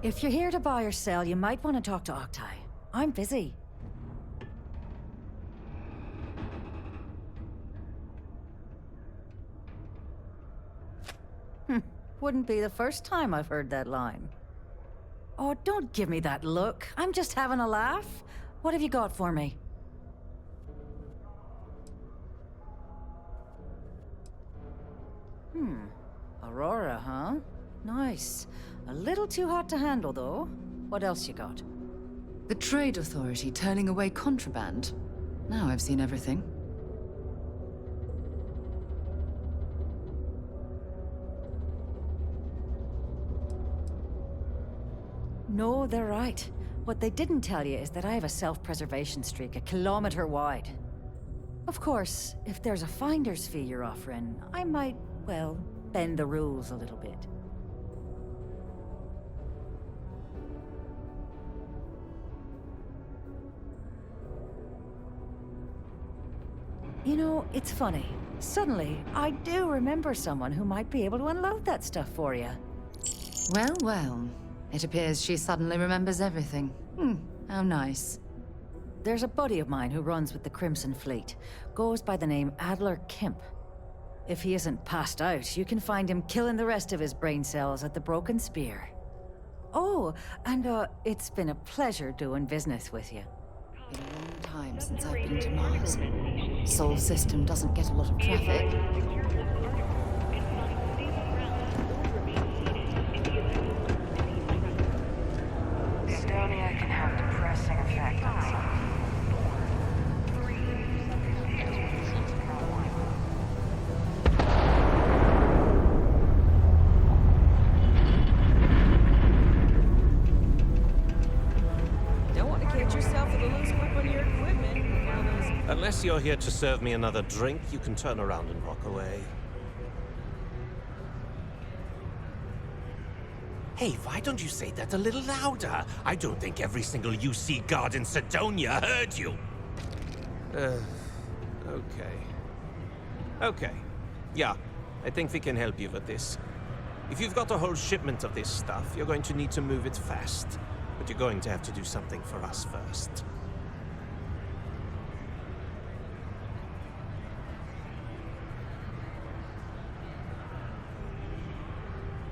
If you're here to buy or sell, you might want to talk to Octai. I'm busy. Wouldn't be the first time I've heard that line. Oh, don't give me that look. I'm just having a laugh. What have you got for me? Aurora, huh? Nice. A little too hot to handle, though. What else you got? The Trade Authority turning away contraband. Now I've seen everything. No, they're right. What they didn't tell you is that I have a self-preservation streak 1 kilometer wide. Of course, if there's a finder's fee you're offering, I might, well, bend the rules a little bit. You know, it's funny. Suddenly, I do remember someone who might be able to unload that stuff for you. Well, well. It appears she suddenly remembers everything. How nice. There's a buddy of mine who runs with the Crimson Fleet. Goes by the name Adler Kemp. If he isn't passed out, you can find him killing the rest of his brain cells at the Broken Spear. Oh, and it's been a pleasure doing business with you. Been a long time since I've been to Mars. Sol system doesn't get a lot of traffic. Estonia can have depressing effect on some. Don't want to catch yourself with a loose grip on your equipment. Unless you're here to serve me another drink, you can turn around and walk away. Hey, why don't you say that a little louder? I don't think every single UC guard in Sidonia heard you. Okay. Okay. Yeah, I think we can help you with this. If you've got a whole shipment of this stuff, you're going to need to move it fast. But you're going to have to do something for us first.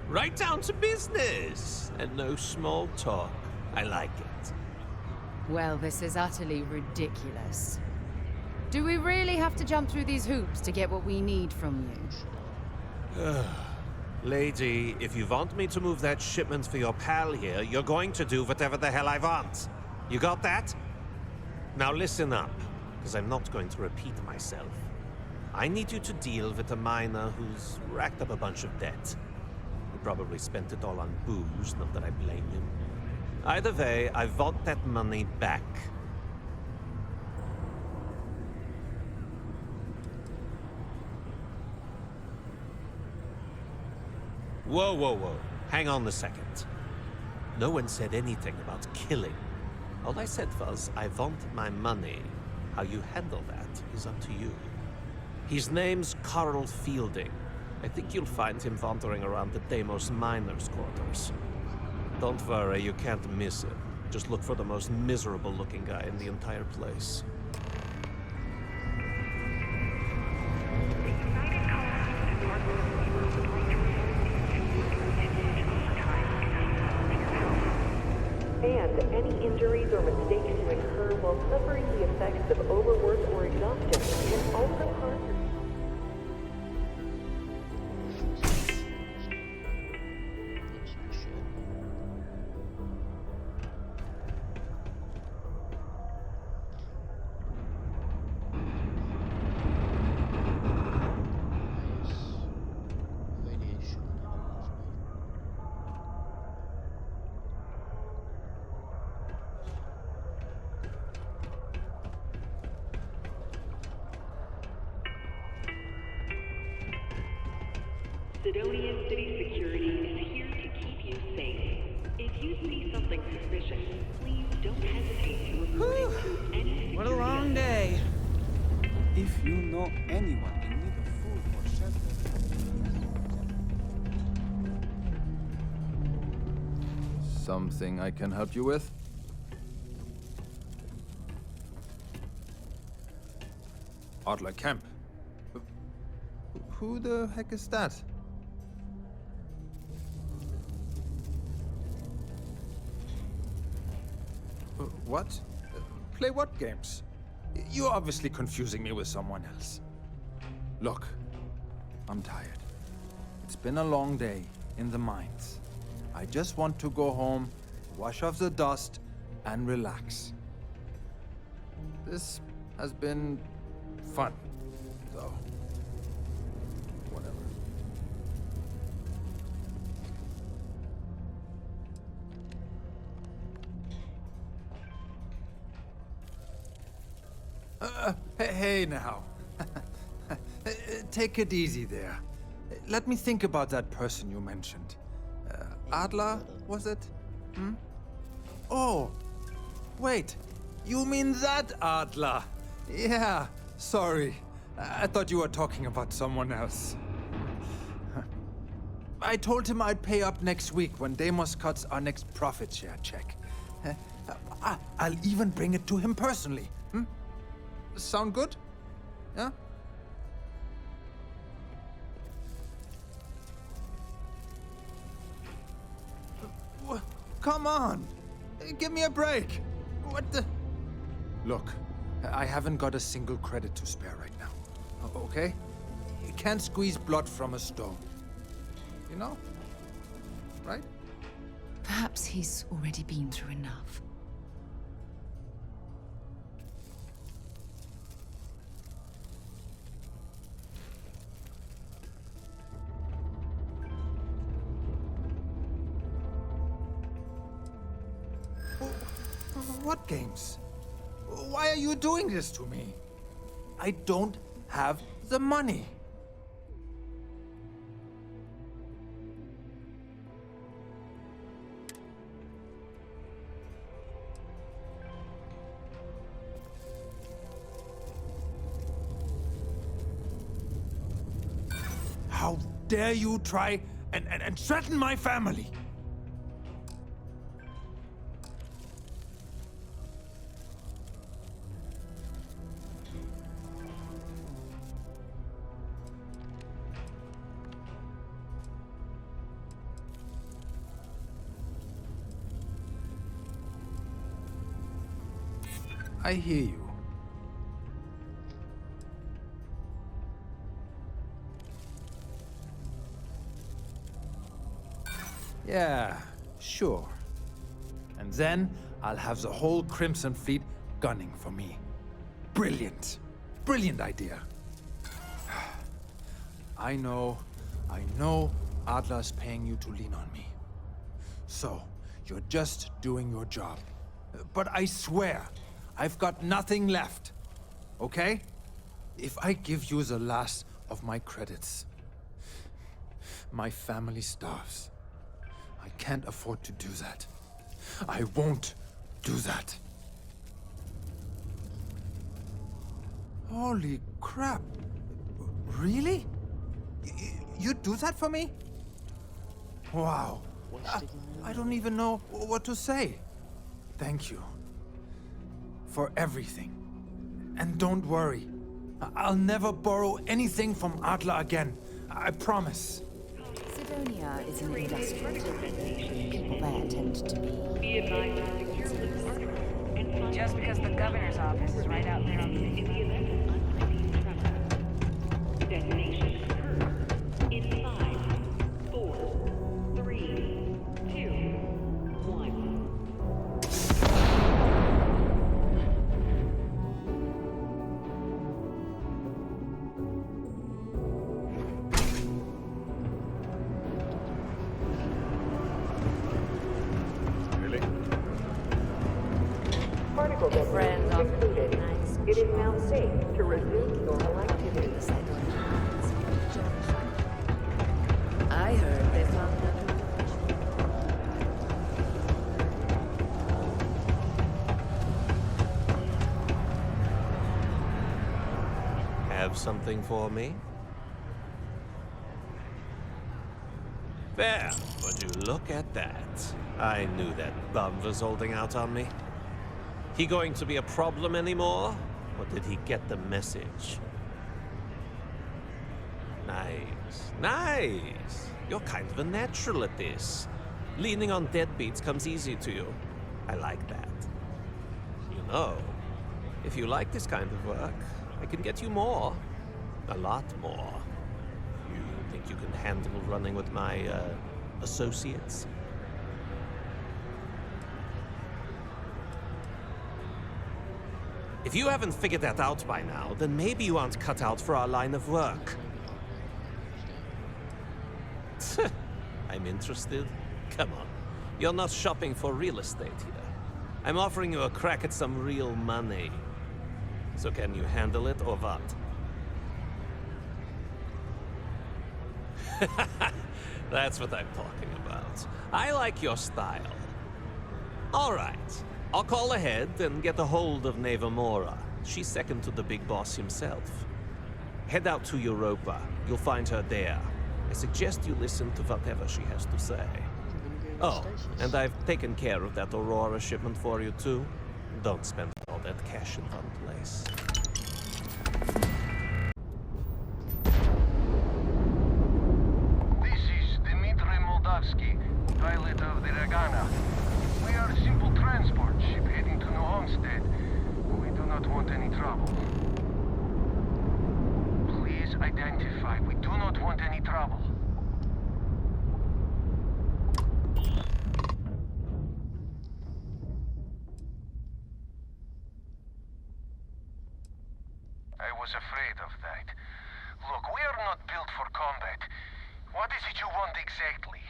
Right down to business! And no small talk. I like it. Well, this is utterly ridiculous. Do we really have to jump through these hoops to get what we need from you? Lady, if you want me to move that shipment for your pal here, you're going to do whatever the hell I want. You got that? Now listen up, because I'm not going to repeat myself. I need you to deal with a miner who's racked up a bunch of debt. He probably spent it all on booze, not that I blame him. Either way, I want that money back. Whoa, whoa, whoa. Hang on a second. No one said anything about killing. All I said was, I want my money. How you handle that is up to you. His name's Carl Fielding. I think you'll find him wandering around the Deimos miners' quarters. Don't worry, you can't miss him. Just look for the most miserable-looking guy in the entire place. And any injuries or mistakes you incur while suffering the effects of overwork or exhaustion can also harm your... Sidonia City Security is here to keep you safe. If you see something suspicious, please don't hesitate to report it to any security. What a long day. If you know anyone in need of food or shelter... Something I can help you with? Adler Kemp. Who the heck is that? What? Play what games? You're obviously confusing me with someone else. Look, I'm tired. It's been a long day in the mines. I just want to go home, wash off the dust, and relax. This has been fun, though. Whatever. Hey now. Take it easy there. Let me think about that person you mentioned. Adler, was it? Hmm? Oh, wait. You mean that Adler? Yeah, sorry. I thought you were talking about someone else. I told him I'd pay up next week when Deimos cuts our next profit share check. I'll even bring it to him personally. Hmm? Sound good? Yeah? Come on! Give me a break! What the... Look, I haven't got a single credit to spare right now. Okay? You can't squeeze blood from a stone. You know? Right? Perhaps he's already been through enough. What games? Why are you doing this to me? I don't have the money. How dare you try and threaten my family? I hear you. Yeah, sure. And then I'll have the whole Crimson Fleet gunning for me. Brilliant. Brilliant idea. I know Adler's paying you to lean on me. So, you're just doing your job. But I swear, I've got nothing left. Okay? If I give you the last of my credits, my family starves. I can't afford to do that. I won't do that. Holy crap. Really? You'd do that for me? Wow. I don't even know what to say. Thank you. For everything. And don't worry. I'll never borrow anything from Adler again. I promise. Sidonia is an industrial town. People there tend to be... Be advised to secure this article and find Just because the governor's office is right out there on the... in the event of unforeseen travel. Detonation occurs in 5, 4, 3, 2, 1. Particle detonation concluded. It is now safe to resume normal activities. I heard they found another... Have something for me? Fair. Would you look at that? I knew that bum was holding out on me. He going to be a problem anymore? Or did he get the message? Nice. Nice. You're kind of a natural at this. Leaning on deadbeats comes easy to you. I like that. You know, if you like this kind of work, I can get you more. A lot more. You think you can handle running with my, associates? If you haven't figured that out by now, then maybe you aren't cut out for our line of work. I'm interested? Come on. You're not shopping for real estate here. I'm offering you a crack at some real money. So can you handle it or what? That's what I'm talking about. I like your style. All right. I'll call ahead and get a hold of Nevamora. She's second to the big boss himself. Head out to Europa. You'll find her there. I suggest you listen to whatever she has to say. Oh, and I've taken care of that Aurora shipment for you too. Don't spend all that cash in one place. This is Dmitry Moldavsky, pilot of the Ragana. We are a simple transport ship heading to New Homestead. We do not want any trouble. Please identify. We do not want any trouble. I was afraid of that. Look, we are not built for combat. What is it you want exactly?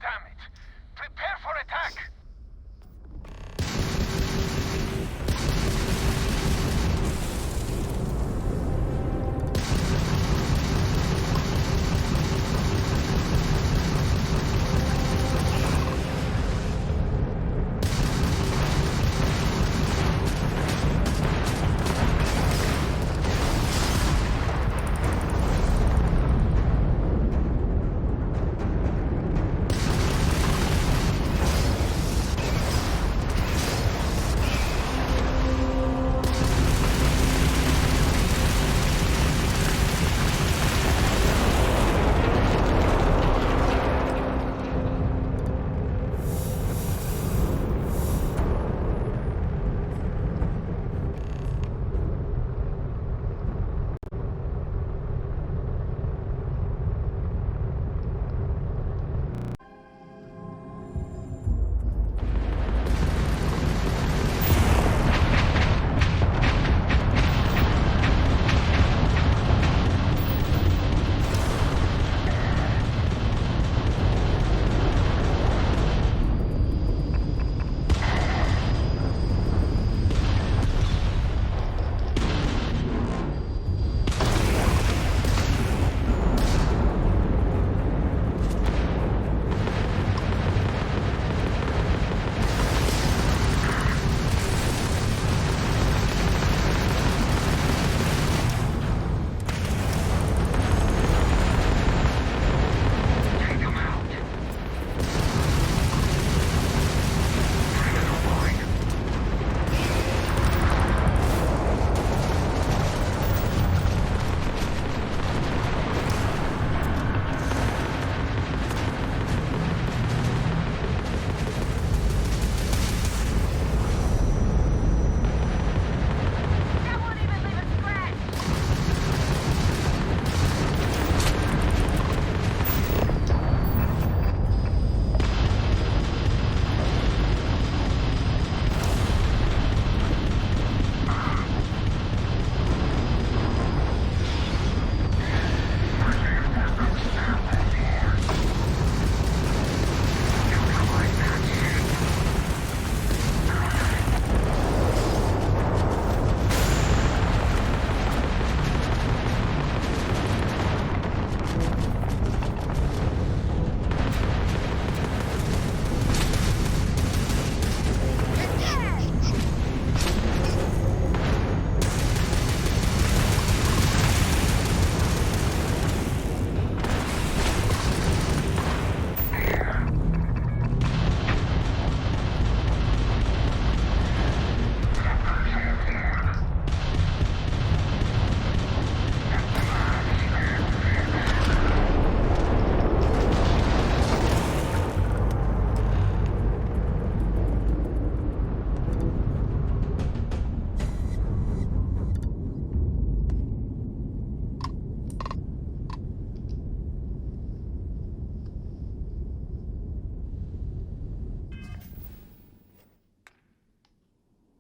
Damn it! Prepare for attack!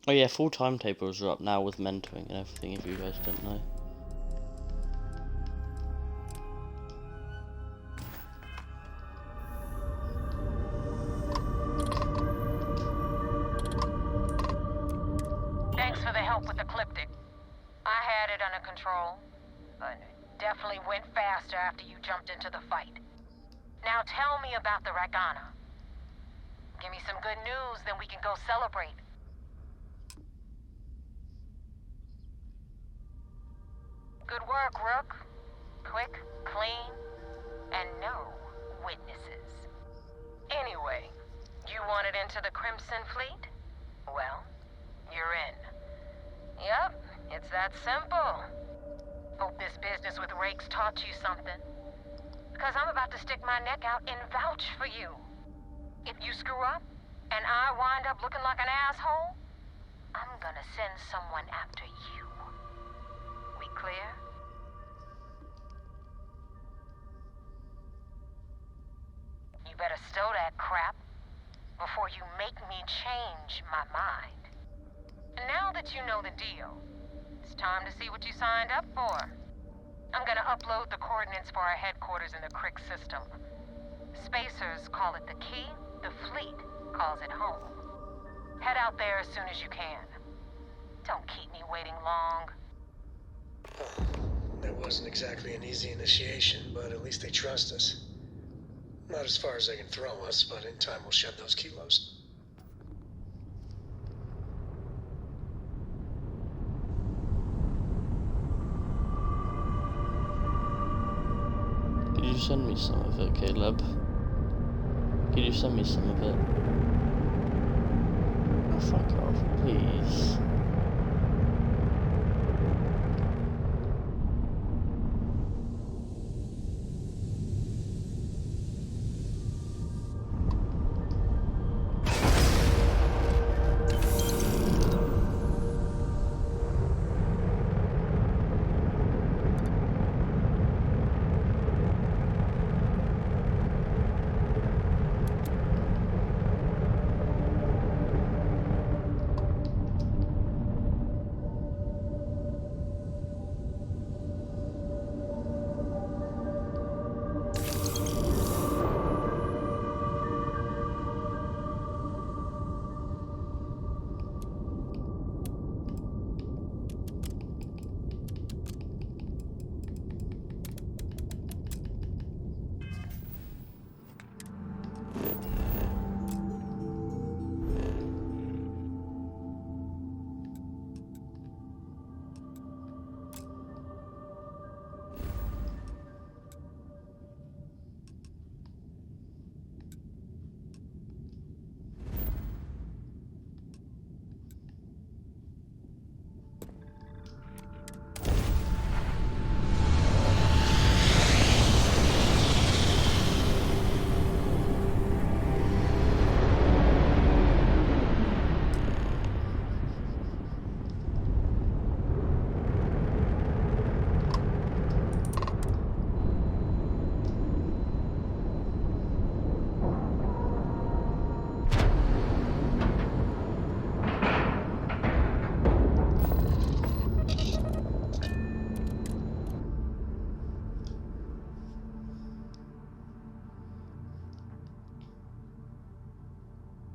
Oh yeah, full timetables are up now with mentoring and everything, if you guys didn't know. Thanks for the help with the Ecliptic. I had it under control, but it definitely went faster after you jumped into the fight. Now tell me about the Ragana. Give me some good news, then we can go celebrate. Good work, Rook. Quick, clean, and no witnesses. Anyway, you wanted into the Crimson Fleet? Well, you're in. Yep, it's that simple. Hope this business with Rakes taught you something. Because I'm about to stick my neck out and vouch for you. If you screw up, and I wind up looking like an asshole, I'm gonna send someone after you. We clear? You better stow that crap before you make me change my mind. And now that you know the deal, it's time to see what you signed up for. I'm gonna upload the coordinates for our headquarters in the Crick system. Spacers call it the key, the fleet calls it home. Head out there as soon as you can. Don't keep me waiting long. That wasn't exactly an easy initiation, but at least they trust us. Not as far as they can throw us, but in time we'll shed those kilos. Could you send me some of it, Caleb? Could you send me some of it? Oh, fuck off, please.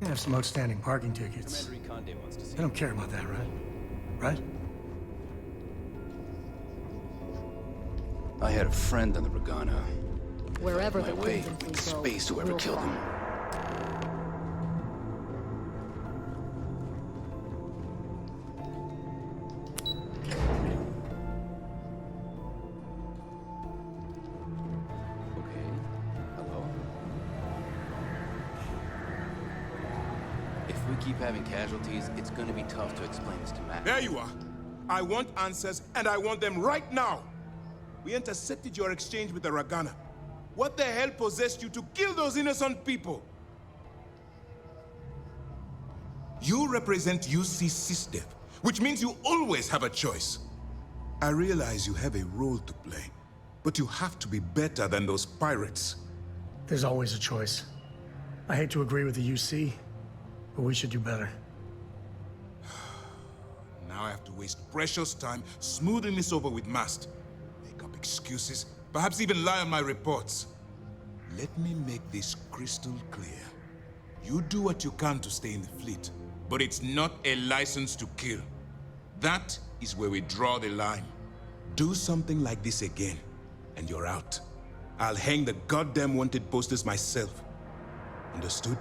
I have some outstanding parking tickets. I don't care about that, right? Right? I had a friend on the Ragana. Wherever My the way, Crimson Fleet go, space whoever we'll killed him. follow. If we keep having casualties, it's gonna be tough to explain this to Matt. There you are. I want answers, and I want them right now. We intercepted your exchange with the Ragana. What the hell possessed you to kill those innocent people? You represent UC SysDev, which means you always have a choice. I realize you have a role to play, but you have to be better than those pirates. There's always a choice. I hate to agree with the UC, but we should do better. Now I have to waste precious time smoothing this over with Mast. Make up excuses, perhaps even lie on my reports. Let me make this crystal clear. You do what you can to stay in the fleet, but it's not a license to kill. That is where we draw the line. Do something like this again, and you're out. I'll hang the goddamn wanted posters myself. Understood?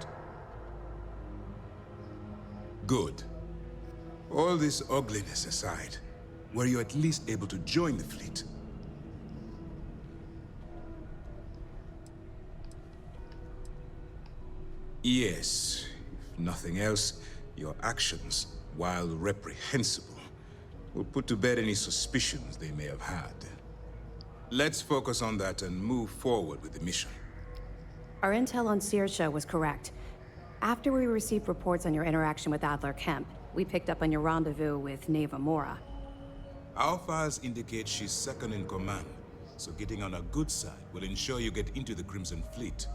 Good. All this ugliness aside, were you at least able to join the fleet? Yes. If nothing else, your actions, while reprehensible, will put to bed any suspicions they may have had. Let's focus on that and move forward with the mission. Our intel on Saoirse was correct. After we received reports on your interaction with Adler Kemp, we picked up on your rendezvous with Neva Mora. Our files indicate she's second in command, so getting on her good side will ensure you get into the Crimson Fleet.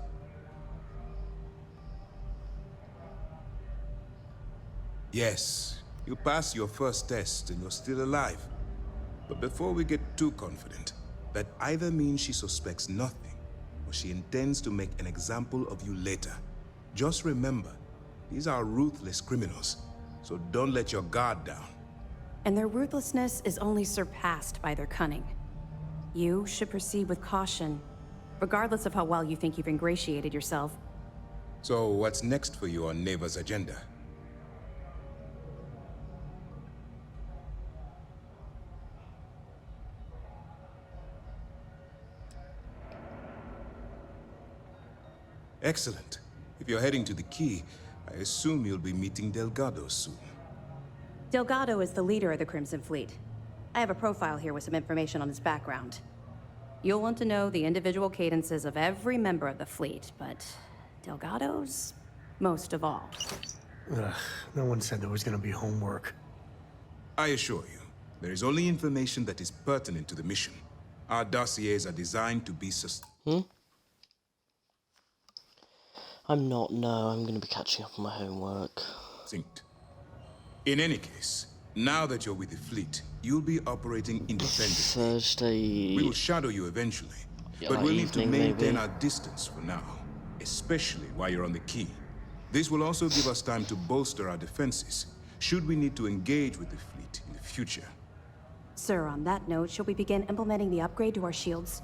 Yes, you passed your first test and you're still alive. But before we get too confident, that either means she suspects nothing, or she intends to make an example of you later. Just remember, these are ruthless criminals, so don't let your guard down. And their ruthlessness is only surpassed by their cunning. You should proceed with caution, regardless of how well you think you've ingratiated yourself. So what's next for you on Neva's agenda? Excellent. If you're heading to the Key, I assume you'll be meeting Delgado soon. Delgado is the leader of the Crimson Fleet. I have a profile here with some information on his background. You'll want to know the individual cadences of every member of the fleet, but Delgado's most of all. Ugh, no one said there was gonna be homework. I assure you, there is only information that is pertinent to the mission. Our dossiers are designed to be I'm not, no. I'm going to be catching up on my homework. Synced. In any case, now that you're with the fleet, you'll be operating independently. Thursday... We will shadow you eventually, yeah, but we'll need to maintain maybe. our distance for now, especially while you're on the Key. This will also give us time to bolster our defenses, should we need to engage with the fleet in the future. Sir, on that note, shall we begin implementing the upgrade to our shields?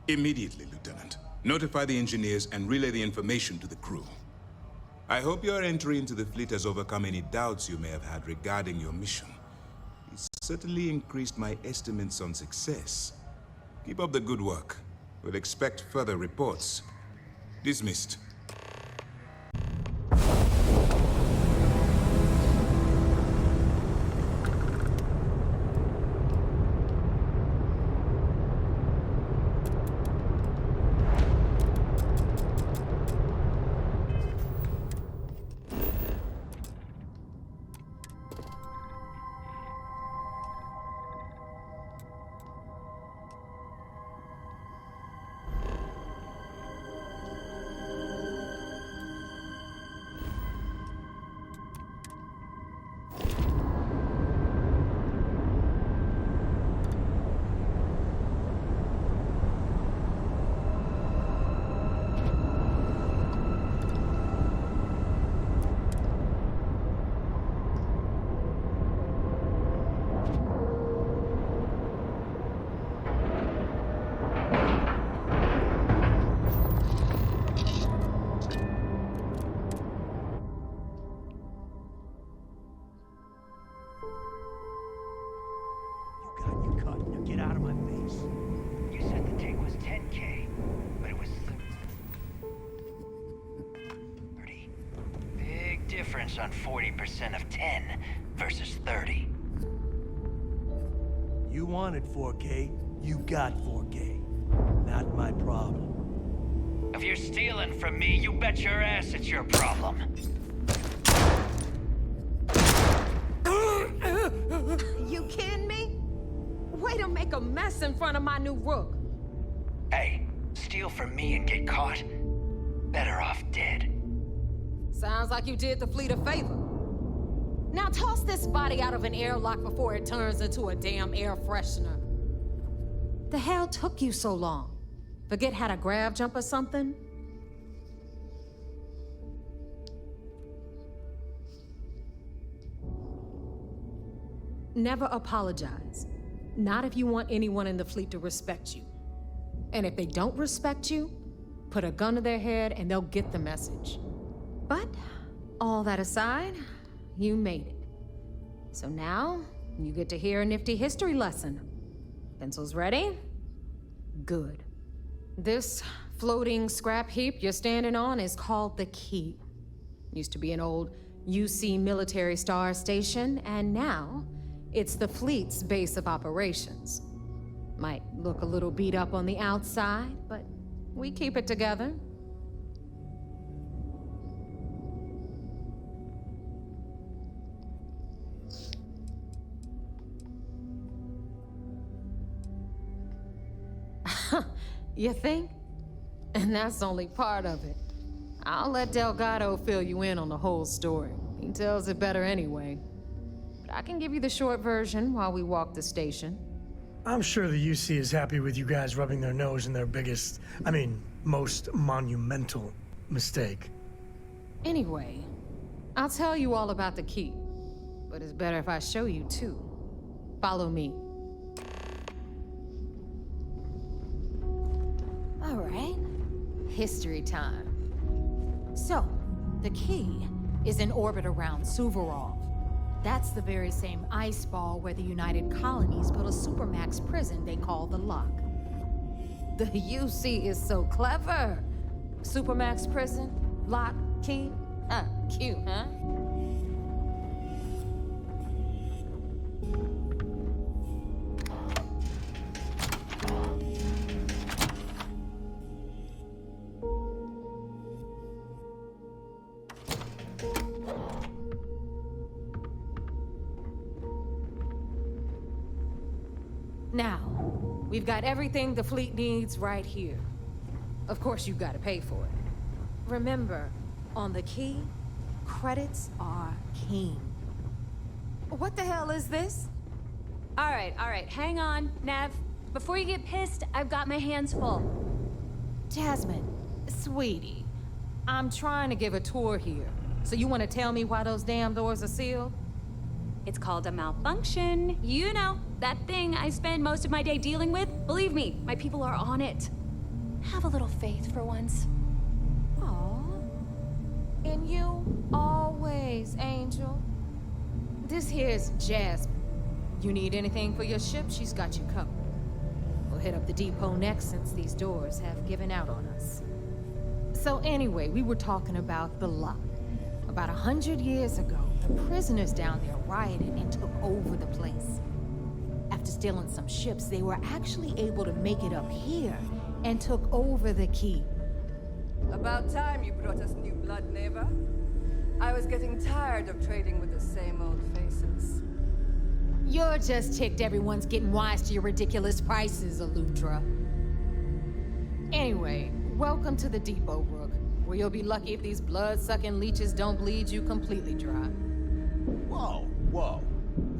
Immediately, Lieutenant. Notify the engineers and relay the information to the crew. I hope your entry into the fleet has overcome any doubts you may have had regarding your mission. It's certainly increased my estimates on success. Keep up the good work. We'll expect further reports. Dismissed. On 40% of 10 versus 30. You wanted 4K, you got 4K. Not my problem. If you're stealing from me, you bet your ass it's your problem. You kidding me? Way to make a mess in front of my new rook. Hey, steal from me and get caught? Better off dead. Sounds like you did the fleet a favor. Now toss this body out of an airlock before it turns into a damn air freshener. The hell took you so long? Forget how to grav jump or something? Never apologize. Not if you want anyone in the fleet to respect you. And if they don't respect you, put a gun to their head and they'll get the message. But, all that aside, you made it. So now, you get to hear a nifty history lesson. Pencils ready? Good. This floating scrap heap you're standing on is called the Key. Used to be an old UC military star station, and now it's the fleet's base of operations. Might look a little beat up on the outside, but we keep it together. You think? And that's only part of it. I'll let Delgado fill you in on the whole story. He tells it better anyway. But I can give you the short version while we walk the station. I'm sure the UC is happy with you guys rubbing their nose in their most monumental mistake. Anyway, I'll tell you all about the Key. But it's better if I show you too. Follow me. All right, history time. So, the Key is in orbit around Suvorov. That's the very same ice ball where the United Colonies built a supermax prison they call the Lock. The UC is so clever. Supermax prison, Lock, Key. Cute, huh? Now, we've got everything the fleet needs right here. Of course, you've got to pay for it. Remember, on the Key, credits are king. What the hell is this? All right, hang on, Nev. Before you get pissed, I've got my hands full. Jasmine, sweetie, I'm trying to give a tour here. So you want to tell me why those damn doors are sealed? It's called a malfunction. You know, that thing I spend most of my day dealing with. Believe me, my people are on it. Have a little faith for once. Aw. And you always, Angel. This here's Jasmine. You need anything for your ship, she's got you covered. We'll hit up the depot next since these doors have given out on us. So anyway, we were talking about the Lock. About 100 years ago, the prisoners down there rioted and took over the place. After stealing some ships, they were actually able to make it up here and took over the Key. About time you brought us new blood, neighbor. I was getting tired of trading with the same old faces. You're just ticked everyone's getting wise to your ridiculous prices, Aludra. Anyway, welcome to the depot, Rook, where you'll be lucky if these blood-sucking leeches don't bleed you completely dry. Whoa.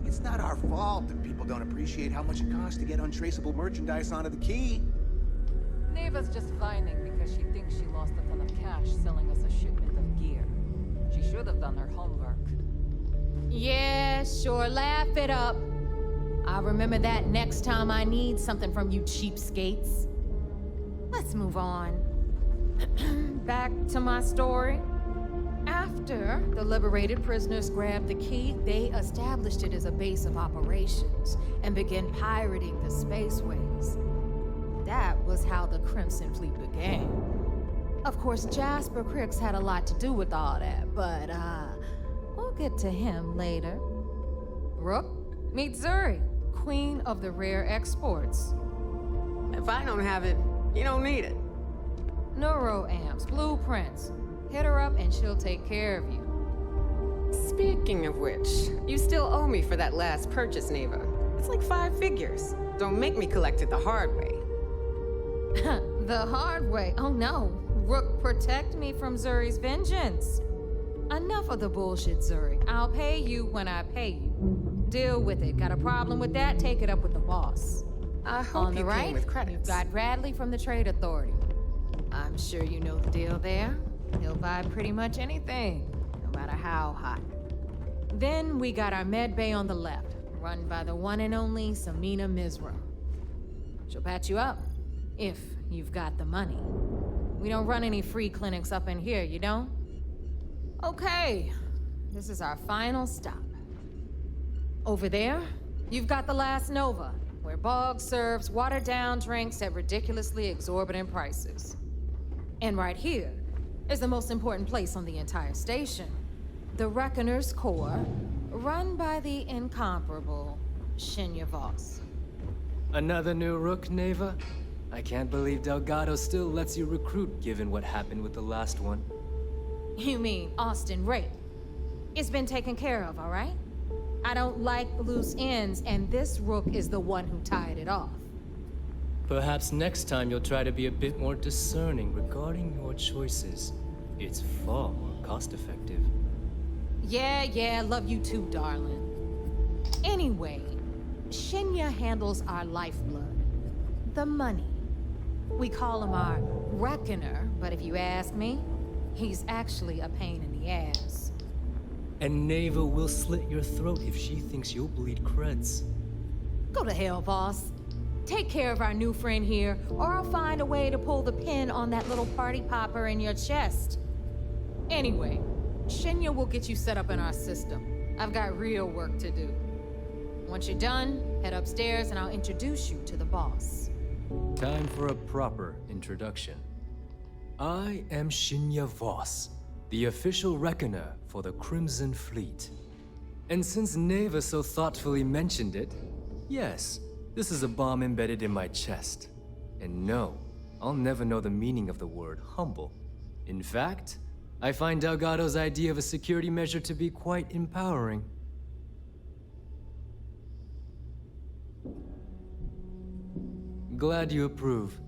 It's not our fault that people don't appreciate how much it costs to get untraceable merchandise onto the Key. Neva's just whining because she thinks she lost a ton of cash selling us a shipment of gear. She should have done her homework. Yeah, sure, laugh it up. I'll remember that next time I need something from you cheapskates. Let's move on. Back to my story. After the liberated prisoners grabbed the Key, they established it as a base of operations and began pirating the spaceways. That was how the Crimson Fleet began. Of course, Jasper Cricks had a lot to do with all that, but we'll get to him later. Rook, meet Zuri, queen of the rare exports. If I don't have it, you don't need it. Neuroamps, blueprints. Hit her up and she'll take care of you. Speaking of which, you still owe me for that last purchase, Neva. It's like 5 figures. Don't make me collect it the hard way. The hard way? Oh no. Rook, protect me from Zuri's vengeance. Enough of the bullshit, Zuri. I'll pay you when I pay you. Deal with it. Got a problem with that? Take it up with the boss. I hope On the you right, came with credits. you've got Bradley from the Trade Authority. I'm sure you know the deal there. He'll buy pretty much anything, no matter how hot. Then we got our med bay on the left, run by the one and only Samina Mizra. She'll patch you up, if you've got the money. We don't run any free clinics up in here, you don't? Okay, this is our final stop. Over there, you've got the Last Nova, where Bog serves watered-down drinks at ridiculously exorbitant prices. And right here is the most important place on the entire station. The Reckoner's Core, run by the incomparable Shinya Voss. Another new rook, Neva? I can't believe Delgado still lets you recruit given what happened with the last one. You mean Austin Rape? It's been taken care of, all right? I don't like loose ends, and this rook is the one who tied it off. Perhaps next time you'll try to be a bit more discerning regarding your choices. It's far more cost-effective. Yeah, love you too, darling. Anyway, Shinya handles our lifeblood. The money. We call him our Reckoner, but if you ask me, he's actually a pain in the ass. And Neva will slit your throat if she thinks you'll bleed creds. Go to hell, boss. Take care of our new friend here, or I'll find a way to pull the pin on that little party popper in your chest. Anyway, Shinya will get you set up in our system. I've got real work to do. Once you're done, head upstairs and I'll introduce you to the boss. Time for a proper introduction. I am Shinya Voss, the official reckoner for the Crimson Fleet. And since Neva so thoughtfully mentioned it, yes, this is a bomb embedded in my chest. And no, I'll never know the meaning of the word humble. In fact, I find Delgado's idea of a security measure to be quite empowering. Glad you approve.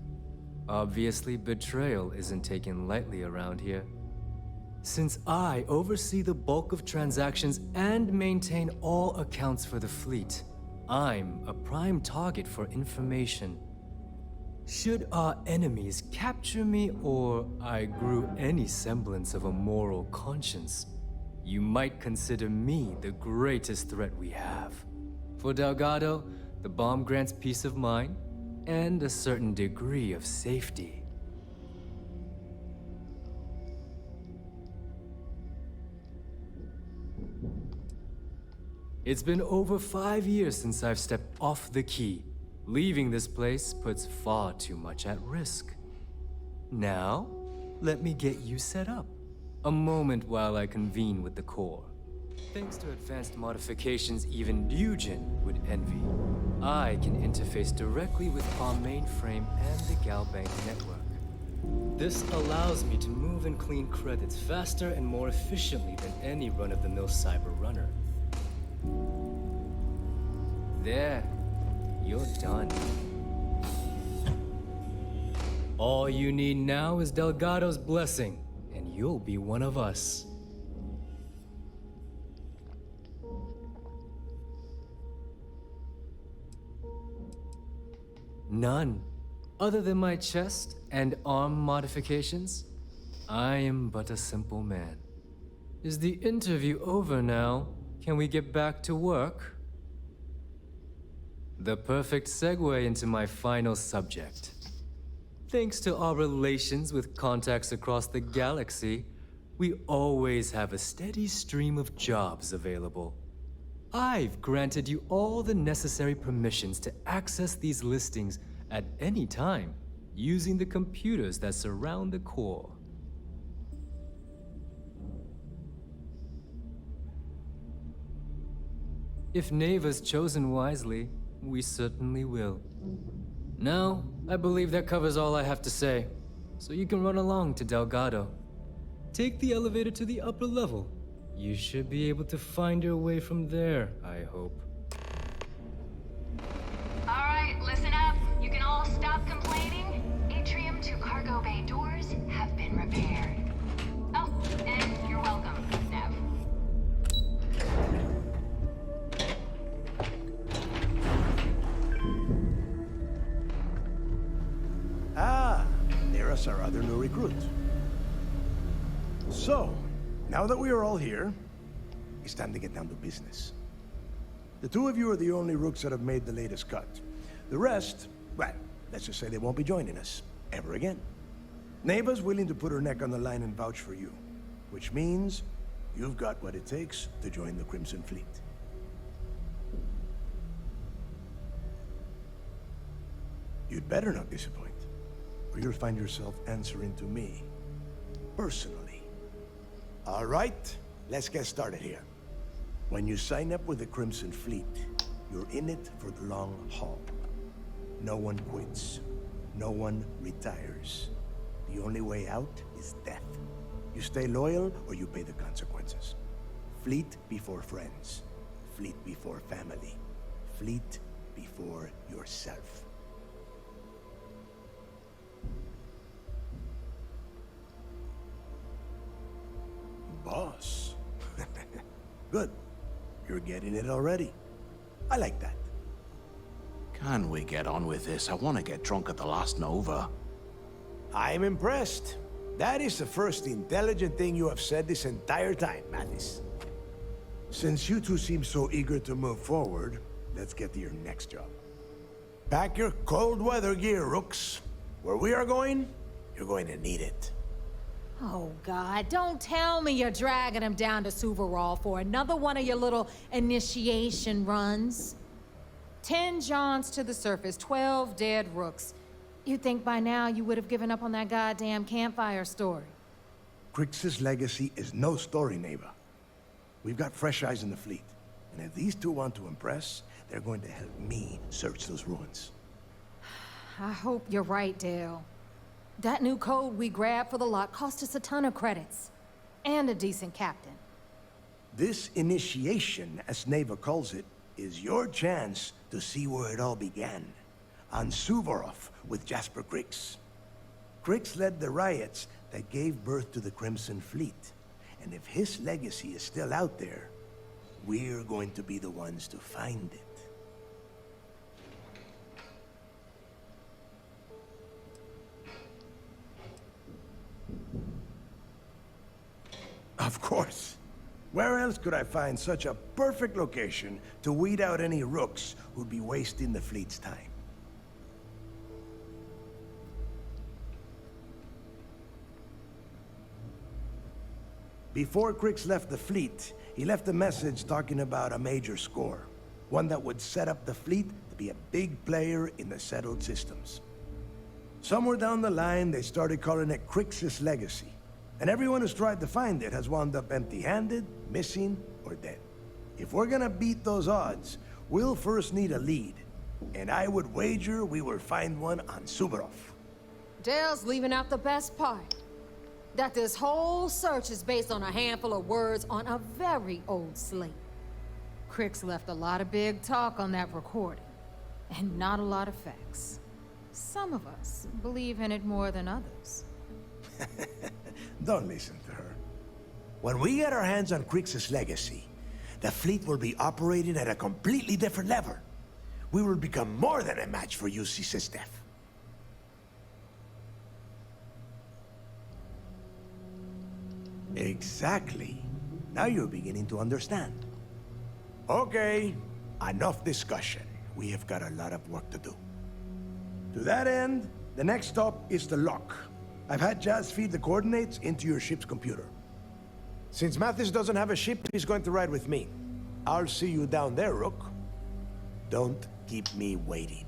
Obviously, betrayal isn't taken lightly around here. Since I oversee the bulk of transactions and maintain all accounts for the fleet, I'm a prime target for information. Should our enemies capture me or I grew any semblance of a moral conscience, you might consider me the greatest threat we have. For Delgado, the bomb grants peace of mind and a certain degree of safety. It's been over 5 years since I've stepped off the key. Leaving this place puts far too much at risk. Now, let me get you set up. A moment while I convene with the core. Thanks to advanced modifications even Eugen would envy, I can interface directly with our mainframe and the Galbank network. This allows me to move and clean credits faster and more efficiently than any run-of-the-mill cyber runner. There, you're done. All you need now is Delgado's blessing, and you'll be one of us. None. Other than my chest and arm modifications, I am but a simple man. Is the interview over now? Can we get back to work? The perfect segue into my final subject. Thanks to our relations with contacts across the galaxy, we always have a steady stream of jobs available. I've granted you all the necessary permissions to access these listings at any time, using the computers that surround the core. If Neva's chosen wisely, we certainly will. Now, I believe that covers all I have to say, so you can run along to Delgado. Take the elevator to the upper level. You should be able to find your way from there, I hope. All right, listen up. You can all stop complaining. Atrium to cargo bay doors have been repaired. Oh, and you're welcome. Now, as our other new recruit. So, now that we are all here, it's time to get down to business. The two of you are the only rooks that have made the latest cut. The rest, well, let's just say they won't be joining us ever again. Neva's willing to put her neck on the line and vouch for you, which means you've got what it takes to join the Crimson Fleet. You'd better not disappoint, or you'll find yourself answering to me, personally. All right, let's get started here. When you sign up with the Crimson Fleet, you're in it for the long haul. No one quits. No one retires. The only way out is death. You stay loyal or you pay the consequences. Fleet before friends. Fleet before family. Fleet before yourself. Boss. Good. You're getting it already. I like that. Can we get on with this? I want to get drunk at the last Nova. I'm impressed. That is the first intelligent thing you have said this entire time, Mathis. Since you two seem so eager to move forward, let's get to your next job. Pack your cold weather gear, Rooks. Where we are going, you're going to need it. Oh, God, don't tell me you're dragging him down to Suvorov for another one of your little initiation runs. 10 Johns to the surface, 12 dead rooks. You'd think by now you would have given up on that goddamn campfire story. Crix's legacy is no story, Neva. We've got fresh eyes in the fleet. And if these two want to impress, they're going to help me search those ruins. I hope you're right, Dale. That new code we grabbed for the lot cost us a ton of credits. And a decent captain. This initiation, as Neva calls it, is your chance to see where it all began. On Suvorov with Jasper Crix. Crix led the riots that gave birth to the Crimson Fleet. And if his legacy is still out there, we're going to be the ones to find it. Of course. Where else could I find such a perfect location to weed out any rooks who'd be wasting the fleet's time? Before Crix left the fleet, he left a message talking about a major score. One that would set up the fleet to be a big player in the settled systems. Somewhere down the line, they started calling it Crix's legacy. And everyone who's tried to find it has wound up empty-handed, missing, or dead. If we're gonna beat those odds, we'll first need a lead. And I would wager we will find one on Suvorov. Dale's leaving out the best part. That this whole search is based on a handful of words on a very old slate. Crix left a lot of big talk on that recording, and not a lot of facts. Some of us believe in it more than others. Don't listen to her. When we get our hands on Crix's legacy, the fleet will be operating at a completely different level. We will become more than a match for UC Systef. Exactly. Now you're beginning to understand. Okay, enough discussion. We have got a lot of work to do. To that end, the next stop is the lock. I've had Jazz feed the coordinates into your ship's computer. Since Mathis doesn't have a ship, he's going to ride with me. I'll see you down there, Rook. Don't keep me waiting.